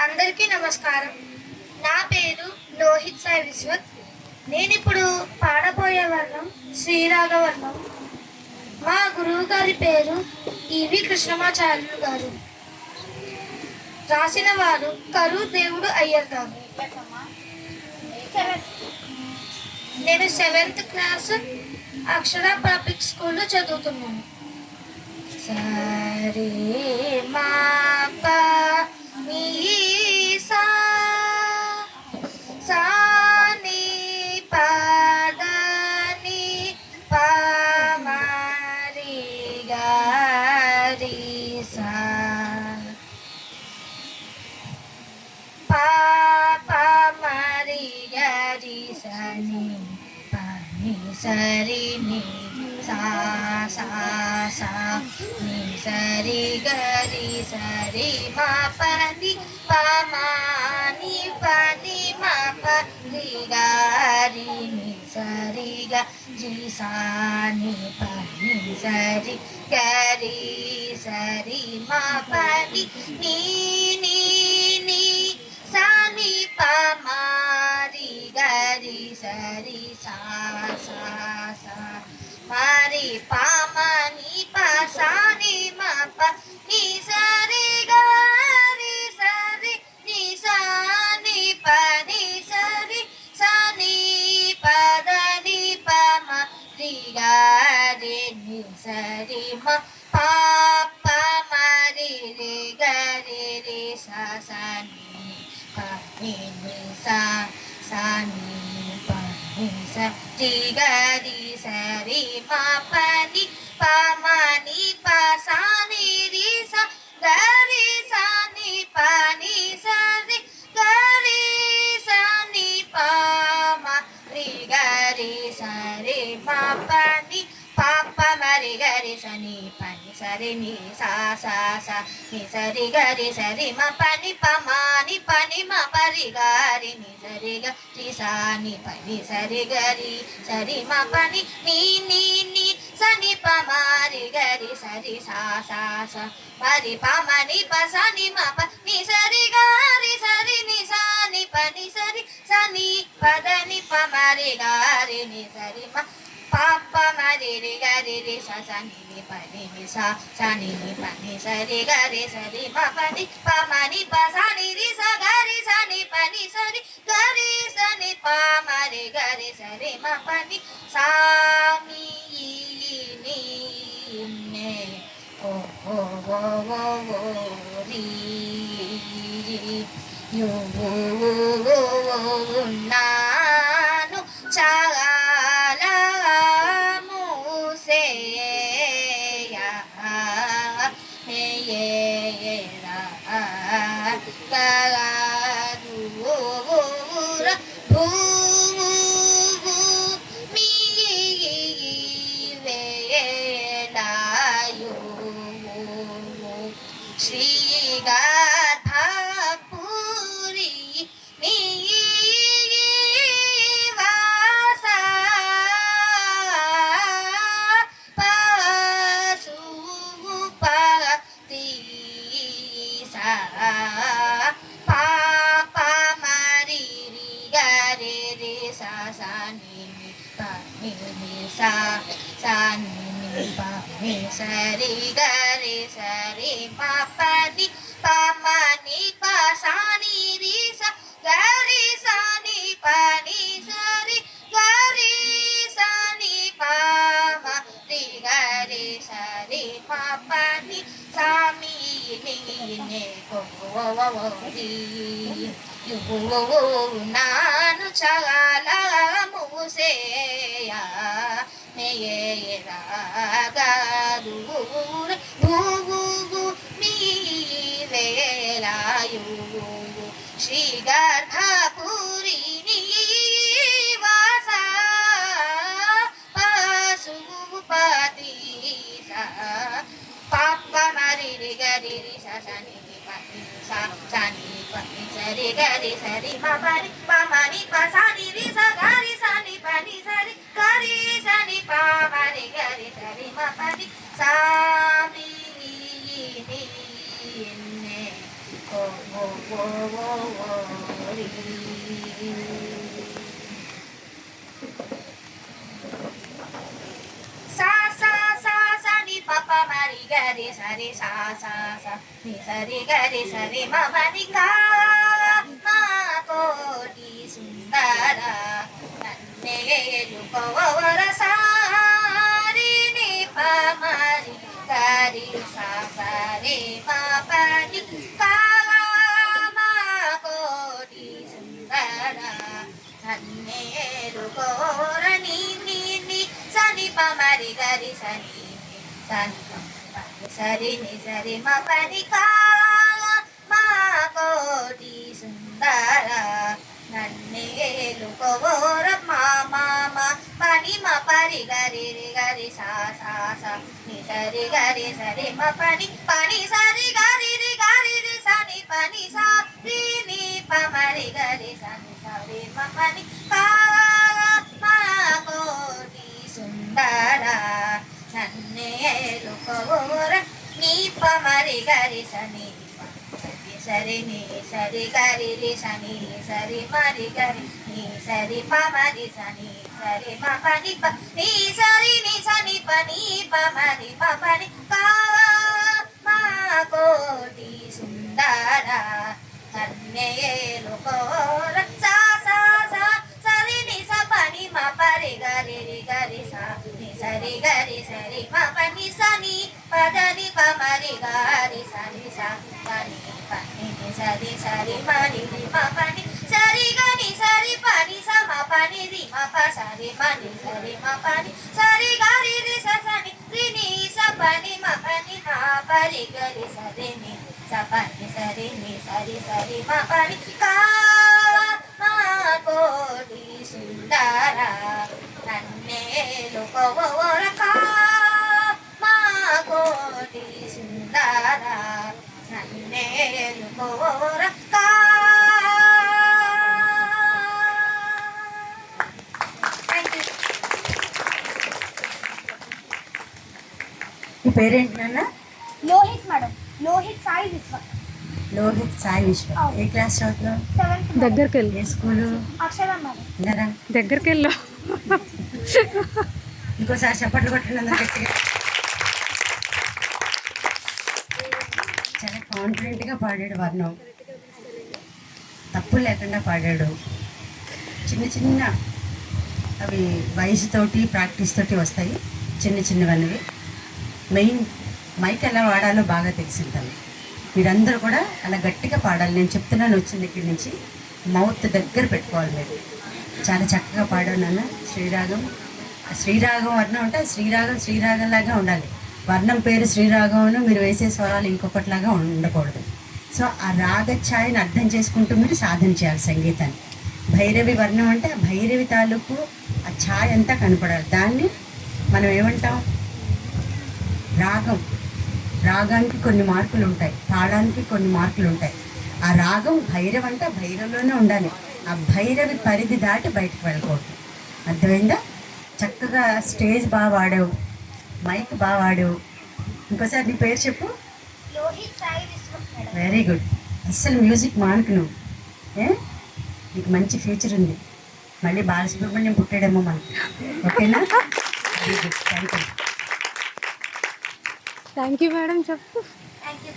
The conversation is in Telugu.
అందరికీ నమస్కారం. నా పేరు లోహిత్ సాయి విశ్వత్. నేను ఇప్పుడు పాడబోయే వర్ణం శ్రీరాగవర్ణం. మా గురువు గారి పేరు ఈవి కృష్ణమాచార్యులు గారు. రాసిన వారు కరు దేవుడు అయ్యర్ గారు. నేను 7th క్లాస్ అక్షర పబ్లిక్ స్కూల్లో చదువుతున్నాను. సరే మా పా మీ సా సా ని పా ద ని పా మా రి గా రి సా పా పా మా రి గా రి సా ని పా ని సా రి ని సా సా సా ని సా రి గా రి సా రి మా పా ని పా మా ని పా ని మా పా రి గా రి ని సా రి గా రి సా ని పా ని సా రి గా రి సా రి మా పా ని ని ని ని సా ని పా మా రి గా రి సా రి సా సా సా మరి పా మా ని పా సా ని మా పా ని సా రి గా రి సా రి ని సా ని పా ని సా రి సా ని పా ద ని పా మా రి గా రి ని సా రి మా పా పా మా రి రి గా రి రి సా సా ని పా ని ని సా సా ని పా ని సా రి గా రి సా రి మా పా ని పా మా ని పా సా ని రి సా గా రి సా ని పా ని సా రి గా రి సా ని పా మా రి గా రి సా రి మా పా ని పా పా మా రి గా రి సా ని పా ని సా రి ని సా సా సా ని సా రి గా రి సా రి మా పా ని పా మా ని పా ని మా పా రి గా రి ని సా రి గా రి సా ని పా ని సా రి గా రి సా రి మా పా ని ని ని ని సా ని పా మా రి గా రి సా రి సా సా సా మా రి పా మా ని పా సా ని మా పా ని సా రి గా రి సా రి ని సా ని పా ని సా రి సా ని పా ద ని పా మా రి గా రి ని సా రి మా పా పా మా రి రి గా రి రి సా సా ని ని పా ని ని సా సా ని ని పా ని సా రి గా రి సా రి మా పా ని పా మా ని పా సా ని రి సా గా రి సా ని పా ని సా రి గా రి సా ని పా మా రి గా రి సా రి మా పా ని సా మీ ని నే ఓ ఓ ఓ ఓ ఓ రి యో ఓ ఓ ఓ నాను చాలా మూసేయా హే ఏ రా గరుర భూమి వేలాయు శ్రీ గాథాపురి నివాస పశుపతి సా పా పా మా రి రి గా రి రి సా సా ని ని పా ని ని సా సా ని ని పా ని సా రి గా రి సా రి మా పా ని పా మా ని పా సా ని రి సా గా రి సా ని పా ని సా రి గా రి సా ని పా మా రి గా రి సా రి మా పా ని సా మీ ని నే కో ఓ ఓ ఓ రి యు ఓ ఓ నాను చాలా మూసేయా మే ఏ రా గా రు భూమి వేలాయు శ్రీ గాథాపురి నివాస పశుపతి సా పాప మరి రి గా రి రి సా సా ని ని పా ని సా సా ని పా ని సా రి గా రి సా రి మా పా ని పా మా ని పా సా ని రి సా గా రి సా ని పా ని సా రి గా రి సా ని పా మా రి గా రి సా రి మా పా ని సా ఓ రీ. సా సా సా సా ని ప ప మరి గరి సరి సా సా సా ని సరి గరి సరి మ మరి గా మా కోటి సుందర నన్నేలుకోవర సారి ని ప మరి గరి సా సరి మ పని గా మా కోటి సుందర నన్నేలుకోర నీ నీ నీ సని ప మరి గరి సని సని సరి ని సరి మ పని కా మా కోటి సుందర నన్నేలుకోర మా మా మా పని మ పరి గరి రి గరి సా సా సా ని సరి గరి సరి మ పని పని సరి గరి రి సని పని సా రి ని ప మరి గరి సని సరి మ పని కా మా కోటి సుందర నన్నేలుకోర నీ ప మరి గరి సని సరి ని సరి గరి రి సని సరి మరి గరి ని సరి ప మరి సని సరి మ పని ప ని సరి ని సని ప ని ప మరి ప పని కా మా కోటి సుందర నన్నేలుకోర సా సా సా సరి ని స పని మ పరి గరి రి గరి సా ని సరి గరి సరి మ పని సని పదని ప మరి గరి సని సా పని పని ని సరి సరి మరి రి మ పని సరి గని సరి పని స మ పని రి మ ప సరి మని సరి మ పని సరి గరి రి స సని రి ని స పని మ పని మ పరి గరి సరి ని స పని సరి ని సరి సరి మ పని కా మా కోటి సుందర నన్నేలుకోర కా మా కోటి సుందర నన్నేలుకోర కా. ఈ పేరేంటి నాన్న? లోహిత్ మేడం. లోహిత్ సాయి విశ్వ. లోహిత్ సాయి విశ్వ. ఏ క్లాస్ చదువుతున్నావు? 7th. దగ్గరికి వెళ్ళు. ఏ స్కూలు? అక్షర మేడం. విన్నారా? దగ్గరికి వెళ్ళు. ఇంకోసారి చప్పట్లు కొట్టండి అందరూ గట్టిగా. చాలా కాన్ఫిడెంట్గా పాడాడు వర్ణం, తప్పులు లేకుండా పాడాడు. చిన్న చిన్న అవి వయసుతోటి ప్రాక్టీస్ తోటి వస్తాయి, చిన్న చిన్నవన్నవి. మెయిన్ మైక్ ఎలా వాడాలో బాగా తెలిసిందని మీరందరూ కూడా అలా గట్టిగా పాడాలి. నేను చెప్తున్నాను వచ్చిన దగ్గర నుంచి మౌత్ దగ్గర పెట్టుకోవాలి మీరు. చాలా చక్కగా పాడాను నాన్న. శ్రీరాగం శ్రీరాగం వర్ణం అంటే శ్రీరాగంలాగా ఉండాలి. వర్ణం పేరు శ్రీరాగంను మీరు వేసే స్వరాలు ఇంకొకటిలాగా ఉండకూడదు. సో ఆ రాగ ఛాయని అర్థం చేసుకుంటూ మీరు సాధన చేయాలి సంగీతాన్ని. భైరవి వర్ణం అంటే ఆ భైరవి తాలూకు ఆ ఛాయ్ అంతా కనపడాలి. దాన్ని మనం ఏమంటాం? రాగం. రాగానికి కొన్ని మార్కులు ఉంటాయి, తాళానికి కొన్ని మార్కులు ఉంటాయి. ఆ రాగం భైరవ్ అంటే భైరవిలోనే ఉండాలి. ఆ భైరవి పరిధి దాటి బయటకు వెళ్ళకూడదు. అర్థమైందా? చక్కగా స్టేజ్ బాగా వాడావు, మైక్ బాగా వాడావు. ఇంకోసారి నీ పేరు చెప్పు. లోహిత్ సాయి విశ్వ. Very good. అస్సలు మ్యూజిక్ మానుకు నువ్వు. నీకు మంచి ఫ్యూచర్ ఉంది. మళ్ళీ బాలసుబ్రహ్మణ్యం పుట్టాడేమో మనకి. ఓకేనా? Very good. Thank you. Thank you madam. చెప్పు. Thank you.